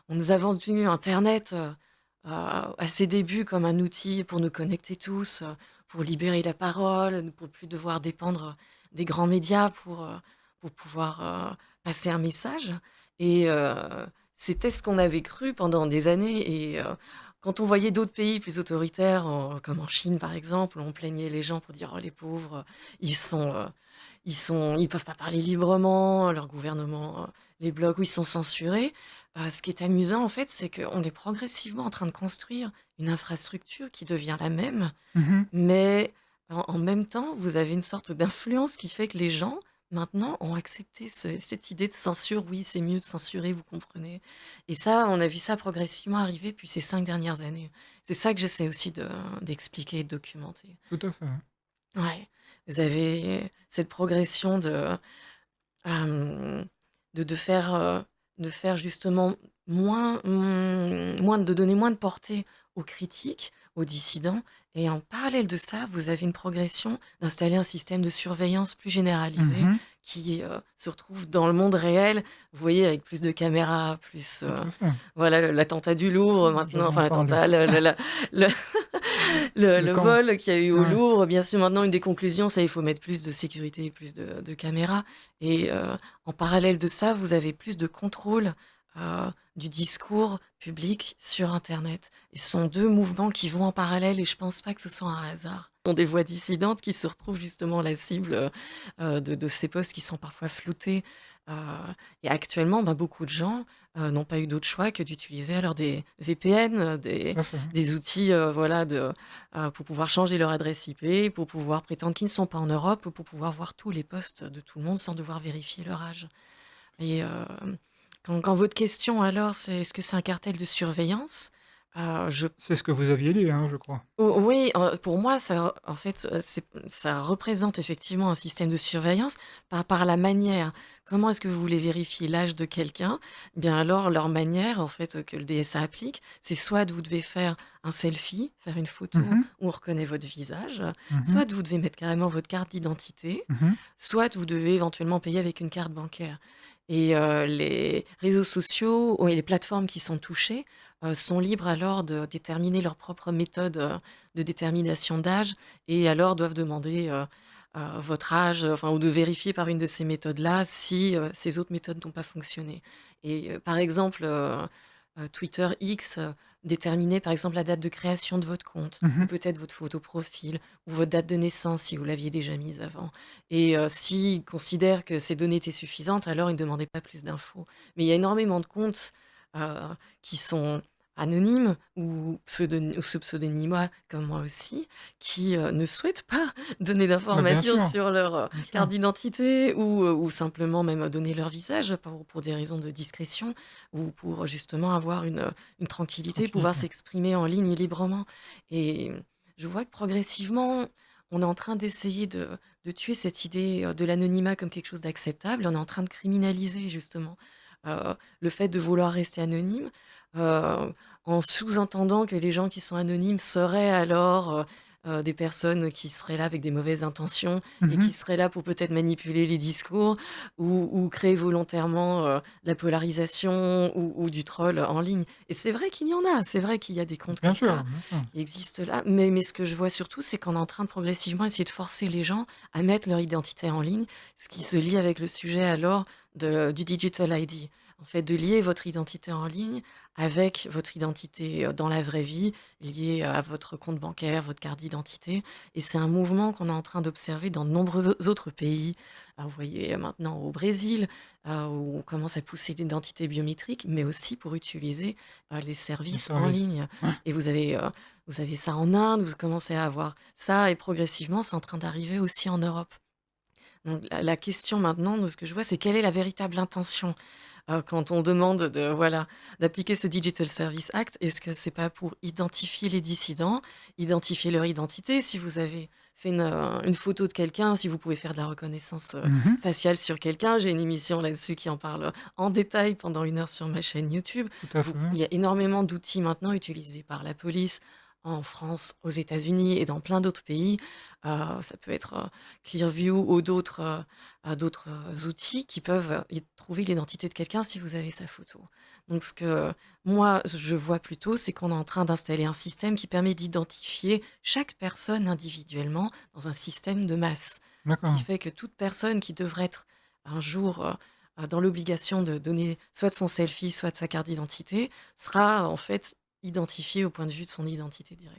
on nous a vendu internet, à ses débuts comme un outil pour nous connecter tous, pour libérer la parole, pour plus devoir dépendre des grands médias pour pouvoir, passer un message et c'était ce qu'on avait cru pendant des années et quand on voyait d'autres pays plus autoritaires comme en Chine par exemple, où on plaignait les gens pour dire: «Oh les pauvres, ils sont, ils peuvent pas parler librement, leur gouvernement, les bloque ou ils sont censurés». Ce qui est amusant en fait, c'est qu'on est progressivement en train de construire une infrastructure qui devient la même, Mmh. mais en même temps, vous avez une sorte d'influence qui fait que les gens, maintenant, ont accepté cette idée de censure. Oui, c'est mieux de censurer, vous comprenez? Et ça, on a vu ça progressivement arriver depuis ces 5 dernières années. C'est ça que j'essaie aussi d'expliquer et de documenter. Tout à fait, ouais. Ouais, vous avez cette progression Hem, de faire justement moins de donner moins de portée aux critiques, aux dissidents et en parallèle de ça, vous avez une progression d'installer un système de surveillance plus généralisé Mmh. qui, se retrouve dans le monde réel. Vous voyez avec plus de caméras, plus, Tout à fait. l'attentat du Louvre maintenant, J'allais en enfin parler. l'attentat, le le Le camp, vol qu'il y a eu au ouais. Louvre, bien sûr, maintenant une des conclusions, c'est il faut mettre plus de sécurité, plus de caméras et en parallèle de ça, vous avez plus de contrôle, du discours public sur internet et ce sont 2 mouvements qui vont en parallèle et je pense pas que ce soit un hasard. Ce sont des voix dissidentes qui se retrouvent justement la cible, de ces posts qui sont parfois floutés, heu et actuellement, bah, beaucoup de gens, n'ont pas eu d'autre choix que d'utiliser alors des VPN, Tout à fait. des outils, voilà pour pouvoir changer leur adresse IP, pour pouvoir prétendre qu'ils ne sont pas en Europe, pour pouvoir voir tous les posts de tout le monde sans devoir vérifier leur âge et quand votre question alors c'est: «Est-ce que c'est un cartel de surveillance?» je C'est ce que vous aviez dit, hein, je crois? oui, pour moi, ça en fait, ça représente effectivement un système de surveillance par la manière. Comment est-ce que vous voulez vérifier l'âge de quelqu'un? Eh bien alors leur manière, en fait, que le DSA applique, c'est soit vous devez faire un selfie, faire une photo Mmh. où on reconnaît votre visage, Mmh. soit vous devez mettre carrément votre carte d'identité, Mmh. soit vous devez éventuellement payer avec une carte bancaire et les réseaux sociaux et les plateformes qui sont touchées, sont libres alors de déterminer leur propre méthode, de détermination d'âge et alors doivent demander, votre âge, enfin ou de vérifier par une de ces méthodes-là si, ces autres méthodes n'ont pas fonctionné et par exemple, Twitter X, déterminait par exemple la date de création de votre compte ou Mmh. peut-être votre photo profil ou votre date de naissance si vous l'aviez déjà mise avant et s'ils considèrent que ces données étaient suffisantes, alors ils ne demandaient pas plus d'infos. Mais il y a énormément de comptes, heu, qui sont anonymes ou sous pseudonymat comme moi aussi, qui, ne souhaitent pas donner Bah, d'informations sur leur, bien sûr. carte d'identité ou simplement même, donner leur visage pour des raisons de discrétion ou pour justement avoir une tranquillité, pouvoir Tranquillité. s'exprimer en ligne librement et je vois que progressivement, on est en train d'essayer de tuer cette idée, de l'anonymat comme quelque chose d'acceptable. On est en train de criminaliser justement, le fait de vouloir rester anonyme, heu, en sous-entendant que les gens qui sont anonymes seraient alors, des personnes qui seraient là avec des mauvaises intentions et Mmh. qui seraient là pour peut-être manipuler les discours ou créer volontairement, la polarisation ou du troll en ligne et c'est vrai qu'il y en a, c'est vrai qu'il y a des comptes Bien comme sûr, ça bien sûr. qui existent là, mais ce que je vois surtout, c'est qu'on est en train de progressivement essayer de forcer les gens à mettre leur identité en ligne, ce qui se lie avec le sujet alors du digital ID. En fait, de lier votre identité en ligne avec votre identité, dans la vraie vie, liée à votre compte bancaire, votre carte d'identité et c'est un mouvement qu'on est en train d'observer dans de nombreux autres pays. Vous voyez, maintenant au Brésil, où on commence à pousser l'identité biométrique, mais aussi pour utiliser, les Les services en services. ligne Ouais. et vous avez ça en Inde, vous commencez à avoir ça et progressivement, c'est en train d'arriver aussi en Europe. Donc la question maintenant de ce que je vois, c'est quelle est la véritable intention? Quand on demande de voilà, d'appliquer ce Digital Service Act, est-ce que c'est pas pour identifier les dissidents, identifier leur identité? Si vous avez fait une photo de quelqu'un, si vous pouvez faire de la reconnaissance, Mmh. faciale sur quelqu'un, j'ai une émission là-dessus qui en parle, en détail pendant 1 heure sur ma chaîne YouTube. Tout à Vous fait. il y a énormément d'outils maintenant utilisés par la police en France, aux États-Unis et dans plein d'autres pays. Ça peut être, Clearview ou d'autres outils qui peuvent, trouver l'identité de quelqu'un si vous avez sa photo. Donc ce que moi je vois plutôt, c'est qu'on est en train d'installer un système qui permet d'identifier chaque personne individuellement dans un système de masse. Ce qui D'accord. fait que toute personne qui devrait être un jour, dans l'obligation de donner soit de son selfie, soit de sa carte d'identité, sera en fait identifiée au point de vue de son identité directe.